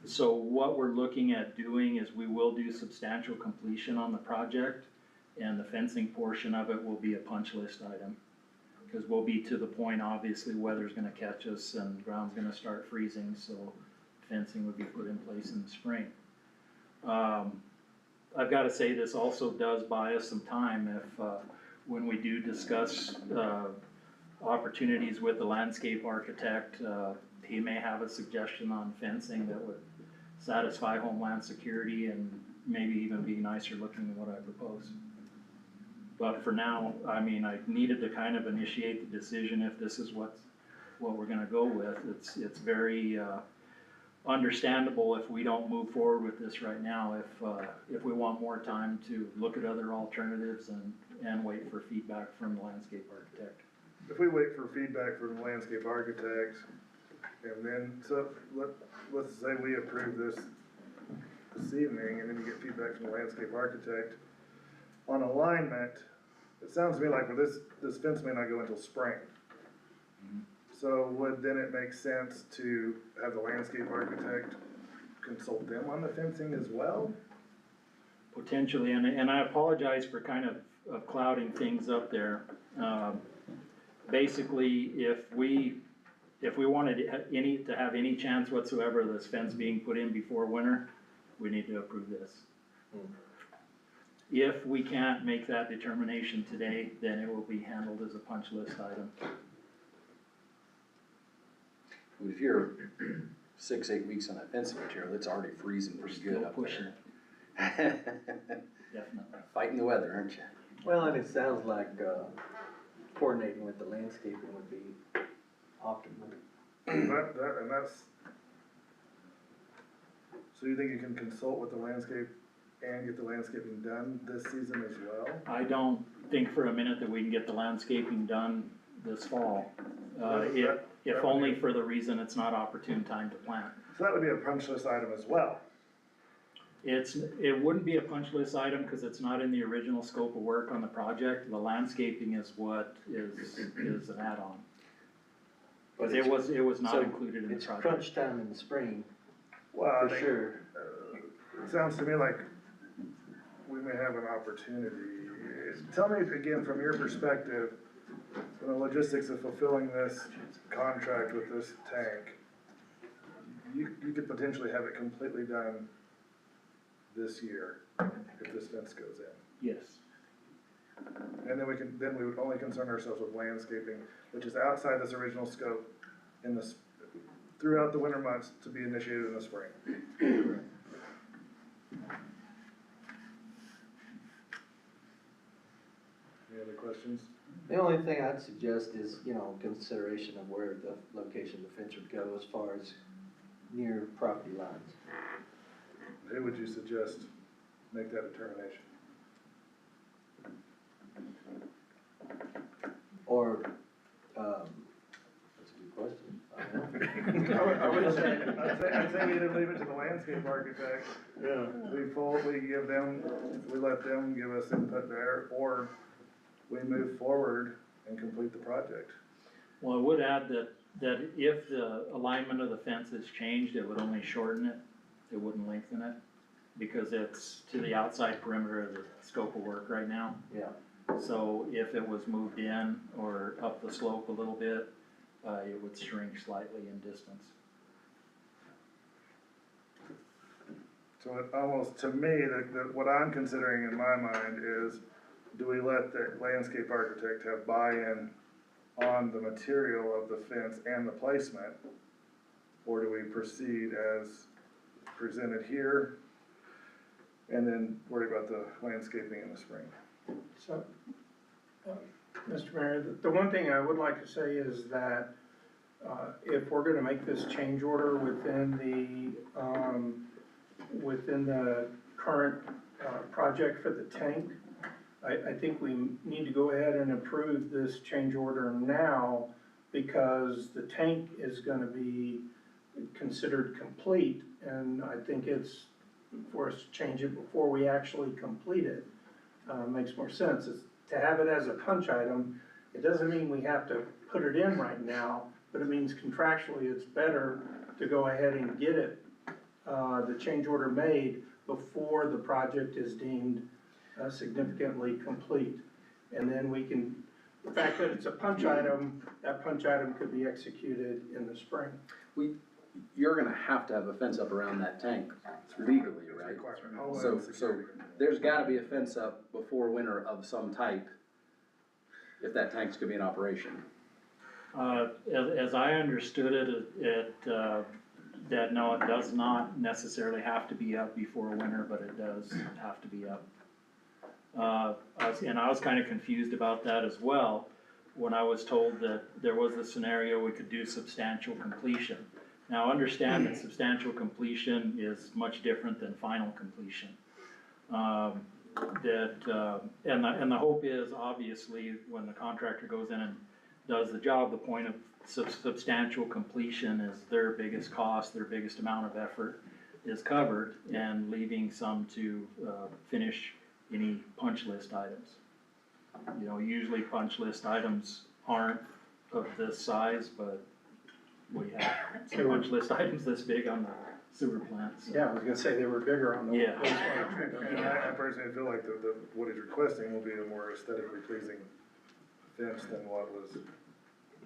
So what we're looking at doing is we will do substantial completion on the project, and the fencing portion of it will be a punch list item. Cause we'll be to the point, obviously, weather's gonna catch us and ground's gonna start freezing, so fencing would be put in place in the spring. I've gotta say, this also does buy us some time if, when we do discuss, opportunities with the landscape architect, he may have a suggestion on fencing that would satisfy Homeland Security and maybe even be nicer looking than what I propose. But for now, I mean, I needed to kind of initiate the decision if this is what we're gonna go with. It's very, understandable if we don't move forward with this right now, if we want more time to look at other alternatives and wait for feedback from the landscape architect. If we wait for feedback from the landscape architect, and then, so, let's say we approve this evening, and then you get feedback from the landscape architect on alignment, it sounds to me like, well, this fence may not go until spring. So would then it make sense to have the landscape architect consult them on the fencing as well? Potentially, and I apologize for kind of clouding things up there. Basically, if we wanted to have any chance whatsoever of this fence being put in before winter, we need to approve this. If we can't make that determination today, then it will be handled as a punch list item. If you're 6, 8 weeks on that fencing material, it's already freezing pretty good Still up pushing there. it. Definitely. Fighting the weather, aren't you? Well, and it sounds like, coordinating with the landscaping would be optimal. And that's, so you think you can consult with the landscape and get the landscaping done this season as well? I don't think for a minute that we can get the landscaping done this fall. If only for the reason it's not opportune time to plant. So that would be a punch list item as well. It wouldn't be a punch list item because it's not in the original scope of work on the project. The landscaping is what is an add-on. But it was not included in the It's project. crunch time in the spring, Well, for sure. It sounds to me like we may have an opportunity. Tell me again, from your perspective, the logistics of fulfilling this contract with this tank, you could potentially have it completely done this year if this fence goes in. Yes. And then we would only concern ourselves with landscaping, which is outside this original scope in this, throughout the winter months to be initiated in the spring. Any other questions? The only thing I'd suggest is, consideration of where the location of the fence would go as far as near property lines. Who would you suggest make that determination? Or, that's a good question. I don't know. I would say, I'd say we either leave it to the landscape architect. Yeah. We let them give us input there, or we move forward and complete the project. Well, I would add that if the alignment of the fence is changed, it would only shorten it. It wouldn't lengthen it because it's to the outside perimeter of the scope of work right now. Yeah. So if it was moved in or up the slope a little bit, it would shrink slightly in distance. So it almost, to me, what I'm considering in my mind is, do we let the landscape architect have buy-in on the material of the fence and the placement? Or do we proceed as presented here and then worry about the landscaping in the spring. So, Mr. Mayor, the one thing I would like to say is that, if we're gonna make this change order within the current, project for the tank, I think we need to go ahead and approve this change order now, because the tank is gonna be considered complete, and I think it's, for us to change it before we actually complete it, makes more sense. It's, to have it as a punch item, it doesn't mean we have to put it in right now, but it means contractually it's better to go ahead and get it, the change order made before the project is deemed significantly complete. And then we can, the fact that it's a punch item, that punch item could be executed in the spring. You're gonna have to have a fence up around that tank legally, right? So there's gotta be a fence up before winter of some type, if that tank's gonna be in operation. As I understood it, that no, it does not necessarily have to be up before winter, but it does have to be up. I was kinda confused about that as well, when I was told that there was a scenario we could do substantial completion. Now, understand that substantial completion is much different than final completion. And the hope is, obviously, when the contractor goes in and does the job, the point of substantial completion is their biggest cost, their biggest amount of effort is covered, and leaving some to finish any punch list items. You know, usually punch list items aren't of this size, but we have some punch list items this big on the sewer plant, so. Yeah, I was gonna say they were bigger on the. Yeah. And I personally feel like what he's requesting will be a more aesthetically pleasing fence than what was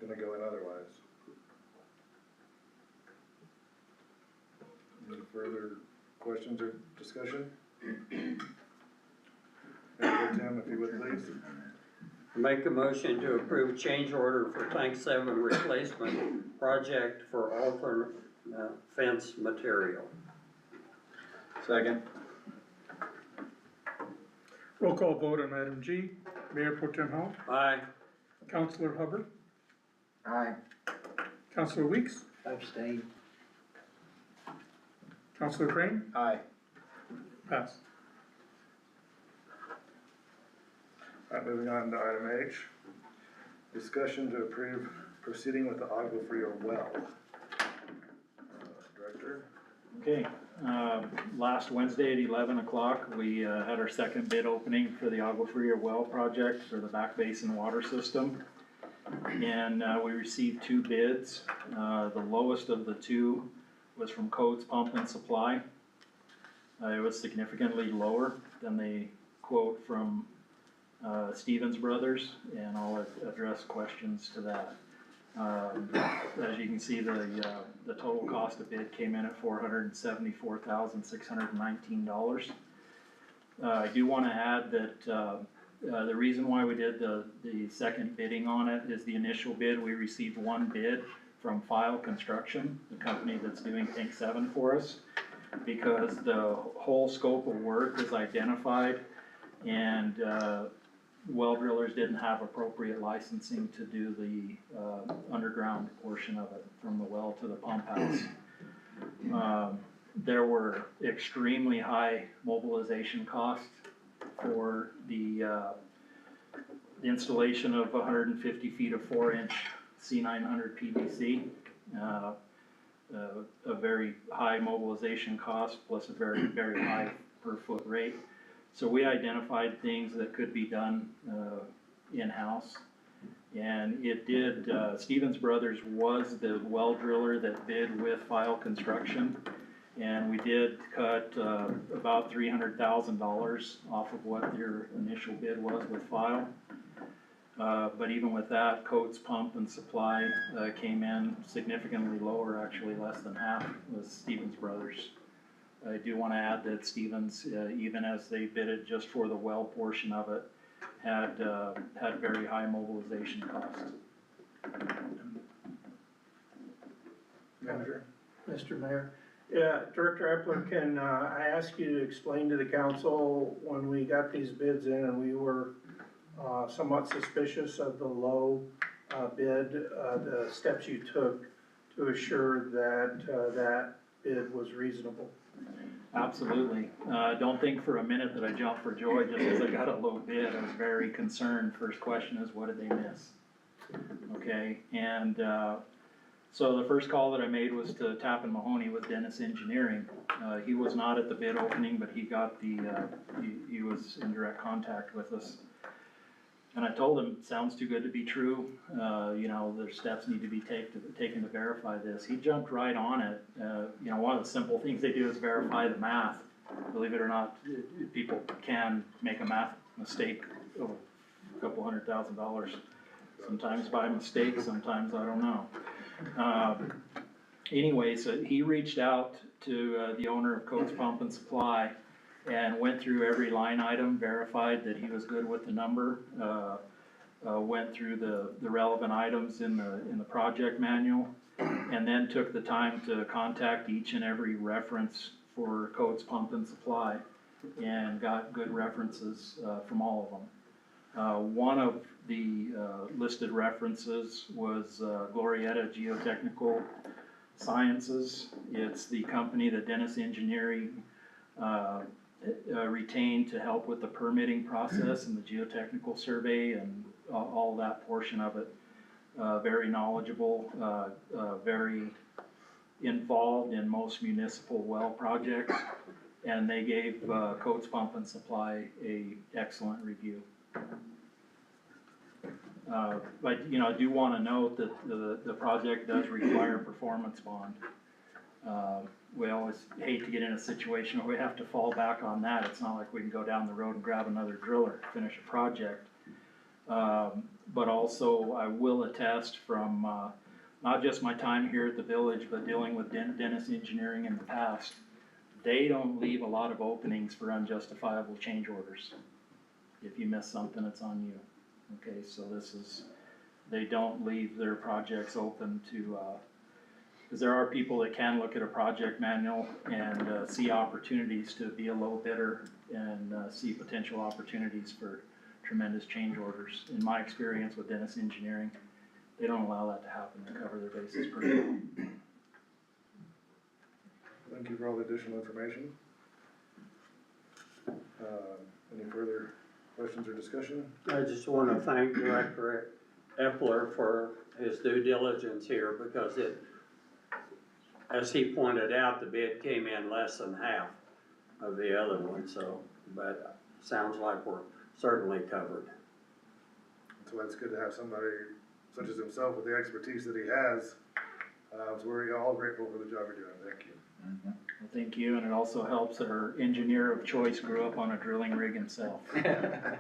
gonna go in otherwise. Any further questions or discussion? Tim, if you would please. Make a motion to approve change order for tank 7 replacement project for alternate fence material. Second. Roll call vote on item G. Mayor Pro Tem Hall. Aye. Counselor Hubbard. Aye. Counselor Weeks. Abstain. Counselor Crane. Aye. Pass. All right, moving on to item H. Discussion to approve proceeding with the Agua Fria well. Director? Okay, last Wednesday at 11 o'clock, we had our second bid opening for the Agua Fria well project for the back basin water system. And we received 2 bids. The lowest of the 2 was from Codes Pump and Supply. It was significantly lower than the quote from Stevens Brothers, and I'll address questions to that. As you can see, the total cost of bid came in at $474,619. I do want to add that the reason why we did the second bidding on it is the initial bid, we received 1 bid from File Construction, the company that's doing Tank 7 for us, because the whole scope of work is identified, and well drillers didn't have appropriate licensing to do the underground portion of it, from the well to the pump house. There were extremely high mobilization costs for the installation of 150 feet of 4-inch C900 PVC. A very high mobilization cost, plus a very, very high per foot rate. So we identified things that could be done in-house. And it did, Stevens Brothers was the well driller that bid with File Construction. And we did cut about $300,000 off of what their initial bid was with File. But even with that, Coates Pump and Supply came in significantly lower, actually less than half, was Stevens Brothers. I do want to add that Stevens, even as they bid it just for the well portion of it, had very high mobilization costs. Mr. Mayor, Yeah, Director Epler, can I ask you to explain to the council, when we got these bids in and we were somewhat suspicious of the low bid, the steps you took to assure that that bid was reasonable? Absolutely. Don't think for a minute that I jumped for joy just because I got a low bid. I was very concerned. First question is, what did they miss? Okay, and so the first call that I made was to Tappan Mahoney with Dennis Engineering. He was not at the bid opening, but he got the, he was in direct contact with us. And I told him, sounds too good to be true, you know, there's steps need to be taken to verify this. He jumped right on it. You know, one of the simple things they do is verify the math. Believe it or not, people can make a math mistake of a couple $100,000. Sometimes by mistake, sometimes I don't know. Anyway, so he reached out to the owner of Coates Pump and Supply and went through every line item, verified that he was good with the number, went through the relevant items in the project manual, and then took the time to contact each and every reference for Coates Pump and Supply, and got good references from all of them. One of the listed references was Glorietta Geotechnical Sciences. It's the company that Dennis Engineering retained to help with the permitting process and the geotechnical survey and all that portion of it. Very knowledgeable, very involved in most municipal well projects, and they gave Coates Pump and Supply a excellent review. But you know, I do want to note that the project does require a performance bond. We always hate to get in a situation where we have to fall back on that. It's not like we can go down the road and grab another driller to finish a project. But also I will attest from not just my time here at the village, but dealing with Dennis Engineering in the past, they don't leave a lot of openings for unjustifiable change orders. If you miss something, it's on you. Okay, so this is, they don't leave their projects open to, because there are people that can look at a project manual and see opportunities to be a low bidder and see potential opportunities for tremendous change orders. In my experience with Dennis Engineering, they don't allow that to happen. They cover their bases pretty well. Thank you for all the additional information. Any further questions or discussion? I just want to thank Director Epler for his due diligence here, because it, as he pointed out, the bid came in less than half of the other one, so, but sounds like we're certainly covered. So it's good to have somebody such as himself with the expertise that he has. So we're all grateful for the job you're doing. Thank you. Well, thank you, and it also helps that our engineer of choice grew up on a drilling rig himself. So, yeah.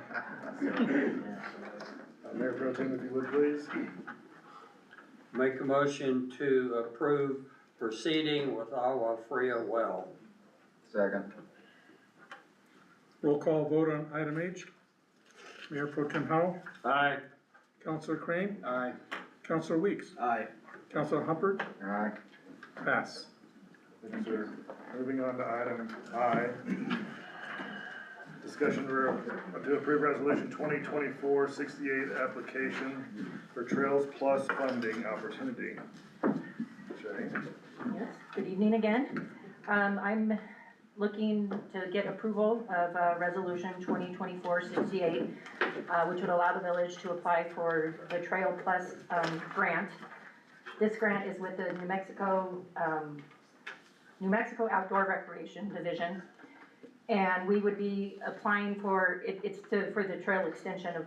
Mayor Pro Tem, if you would please. Make a motion to approve proceeding with Agua Fria well. Second. Roll call vote on item H. Mayor Pro Tem Howell. Aye. Councilor Crane. Aye. Councilor Weeks. Aye. Councilor Humphrey. Aye. Pass. Thank you, sir. Moving on to item I. Discussion to approve resolution 2024-68 application for Trails Plus funding opportunity. Jay? Yes, good evening again. I'm looking to get approval of resolution 2024-68, which would allow the village to apply for the Trail Plus grant. This grant is with the New Mexico Outdoor Recreation Division, and we would be applying for for the trail extension of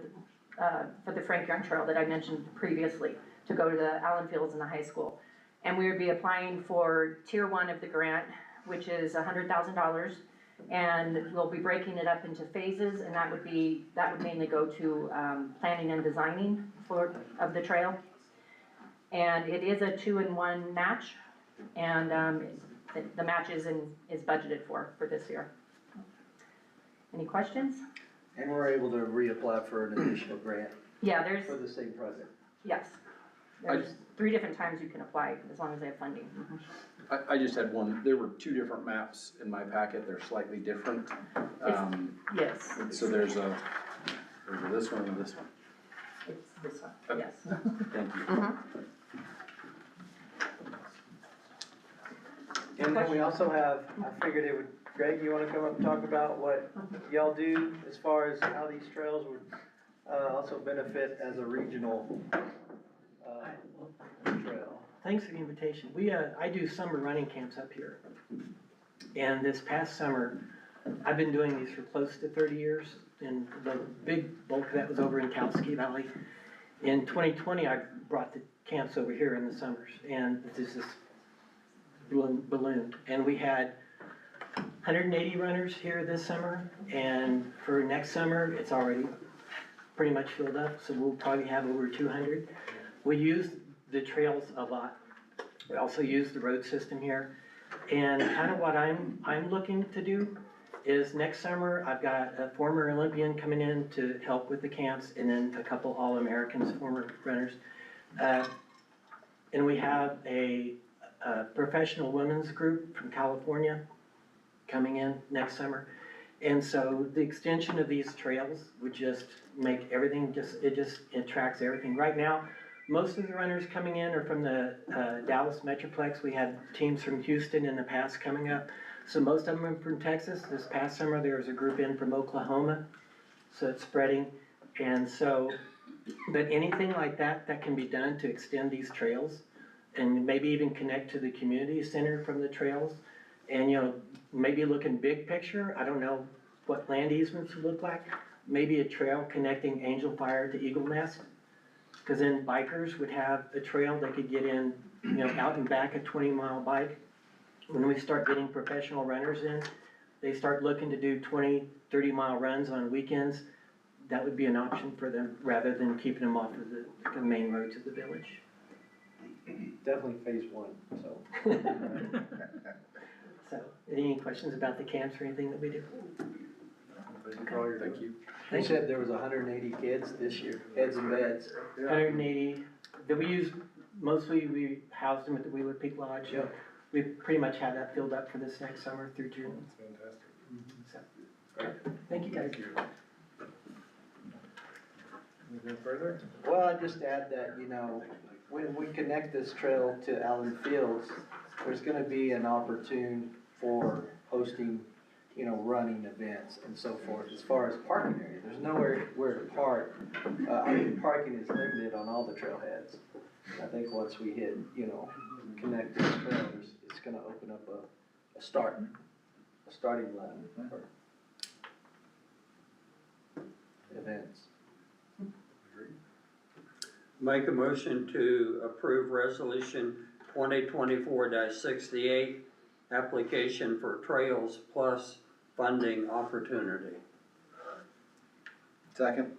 for the Frank Young Trail that I mentioned previously, to go to the Allen Fields and the high school. And we would be applying for tier 1 of the grant, which is $100,000, and we'll be breaking it up into phases, and that would mainly go to planning and designing of the trail. And it is a 2-in-1 match, and the match is budgeted for this year. Any questions? And we're able to reapply for an additional grant Yeah, there's, for the same project. yes. I 3 different times you can apply, as long as they have funding. I just had one, there were two different maps in my packet, they're slightly different. Yes, So there's this one and this one. it's this one, Okay. yes. Thank you. And then we also have, I figured it would, Greg, you wanna come up and talk about what y'all do as far as how these trails would, also benefit as a regional, trail? Thanks for the invitation. I do summer running camps up here. And this past summer, I've been doing these for close to 30 years, and the big bulk of that was over in Kalski Valley. In 2020, I brought the camps over here in the summers, and this is ballooned. And we had 180 runners here this summer, and for next summer, it's already pretty much filled up, so we'll probably have over 200. We use the trails a lot. We also use the road system here. And kind of what I'm looking to do is next summer, I've got a former Olympian coming in to help with the camps, and then a couple All-Americans, former runners. And we have a professional women's group from California coming in next summer. And so the extension of these trails would just make everything it tracks everything. Right now, most of the runners coming in are from the Dallas Metroplex. We had teams from Houston in the past coming up. So most of them are from Texas. This past summer, there was a group in from Oklahoma. So it's spreading. And so, but anything like that can be done to extend these trails and maybe even connect to the community center from the trails. And, maybe looking big picture, I don't know what land easements would look like. Maybe a trail connecting Angel Fire to Eagle Nest. Because then bikers would have a trail they could get in, out and back a 20-mile bike. When we start getting professional runners in, they start looking to do 20, 30-mile runs on weekends. That would be an option for them rather than keeping them off of the main roads of the village. Definitely phase 1, so. So, any questions about the camps or anything that we do? Thank you. You said there was 180 kids this year, heads and beds. 180 that we use, mostly we housed them at the Wheeler Peak Lodge. Yep. We pretty much have that filled up for this next summer through June. That's fantastic. So, thank you guys. Anything further? Well, I'd just add that, when we connect this trail to Allen Fields, there's gonna be an opportune for hosting, running events and so forth. As far as parking area, there's nowhere where to park. Parking is limited on all the trailheads. I think once we hit, connect this trail, it's gonna open up a starting line for events. Make a motion to approve resolution 2024-68, application for Trails Plus funding opportunity. Second.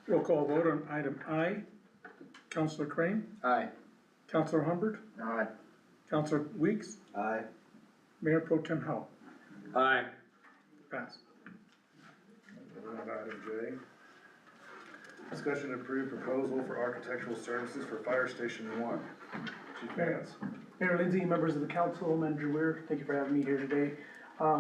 Roll call vote on item I. Counselor Crane? Aye. Counselor Humbert? Aye. Counselor Weeks? Aye. Mayor Pro Tem Howell? Aye. Pass. Item J. Discussion to approve proposal for architectural services for Fire Station 1. Chief Vance. Mayor Lindsay, members of the council, Manager Weir, thank you for having me here today.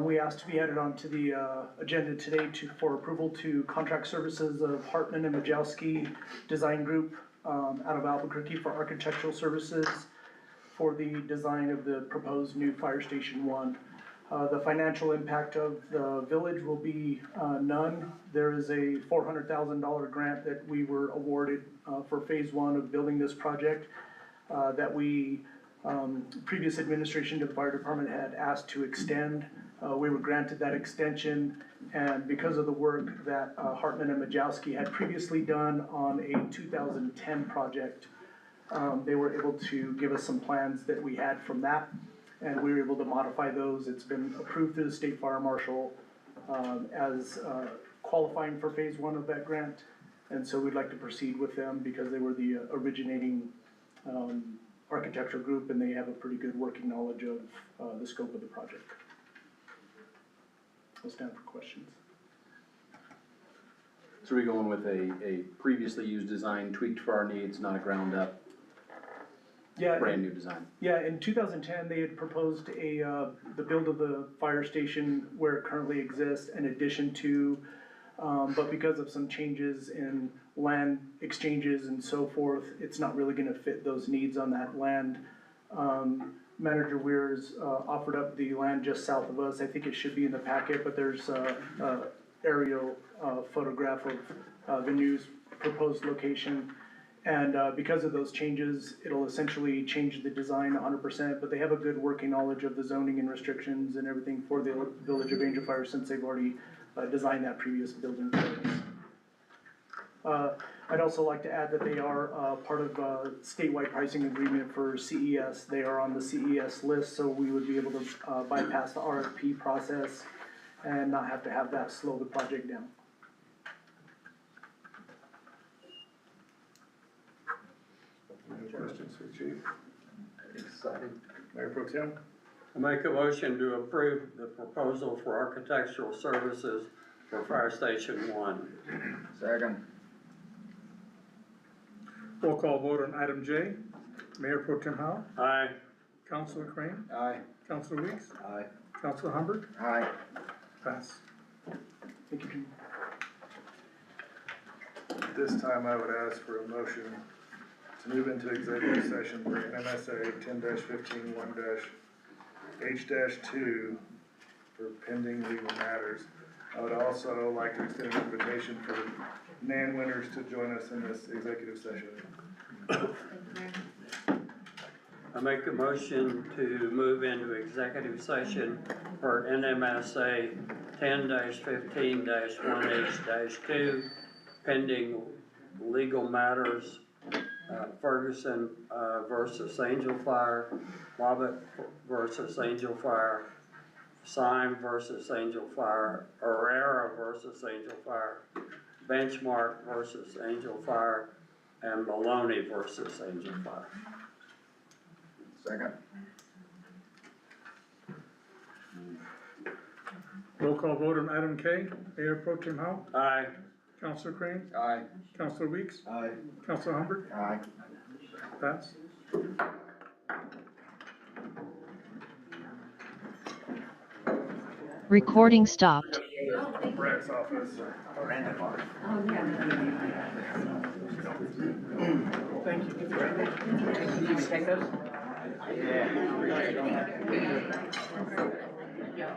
We asked to be added onto the agenda today for approval to contract services of Hartman and Majowski Design Group out of Albuquerque for architectural services for the design of the proposed new Fire Station 1. The financial impact of the village will be none. There is a $400,000 grant that we were awarded for phase 1 of building this project that we, previous administration to the fire department had asked to extend. We were granted that extension, and because of the work that Hartman and Majowski had previously done on a 2010 project, they were able to give us some plans that we had from that, and we were able to modify those. It's been approved through the state fire marshal as qualifying for phase 1 of that grant, and so we'd like to proceed with them because they were the originating architectural group, and they have a pretty good working knowledge of the scope of the project. I'll stand for questions. So we're going with a previously used design tweaked for our needs, not a ground up, Yeah, brand new design. yeah, in 2010, they had proposed the build of the fire station where it currently exists in addition to, but because of some changes in land exchanges and so forth, it's not really gonna fit those needs on that land. Manager Weir's offered up the land just south of us. I think it should be in the packet, but there's a aerial photograph of the new proposed location. And because of those changes, it'll essentially change the design 100%, but they have a good working knowledge of the zoning and restrictions and everything for the Village of Angel Fire since they've already designed that previous building for us. I'd also like to add that they are part of a statewide pricing agreement for CES. They are on the CES list, so we would be able to bypass the RFP process and not have to have that slow the project down. Any questions for Chief? Excited. Mayor Pro Tem? I make a motion to approve the proposal for architectural services for Fire Station 1. Second. Roll call vote on item J. Mayor Pro Tem Howell, Aye. Councilor Crane, Aye. Councilor Weeks, Aye. Councilor Humbert, Aye. pass. Thank you, Jim. This time I would ask for a motion to move into executive session for NMSA 10-15-1-H-2 for pending legal matters. I would also like to extend an invitation for the NAN winners to join us in this executive session. I make a motion to move into executive session for NMSA 10-15-1H-2 pending legal matters, Ferguson versus Angel Fire, Lubbock versus Angel Fire, Syme versus Angel Fire, Herrera versus Angel Fire, Benchmark versus Angel Fire, and Maloney versus Angel Fire. Second. Roll call vote on item K. Mayor Pro Tem Howell, Aye. Councilor Crane, Aye. Councilor Weeks, Aye. Councilor Humbert, Aye. pass. Recording stopped. Brett's office. Thank you. Did you take those? Yeah.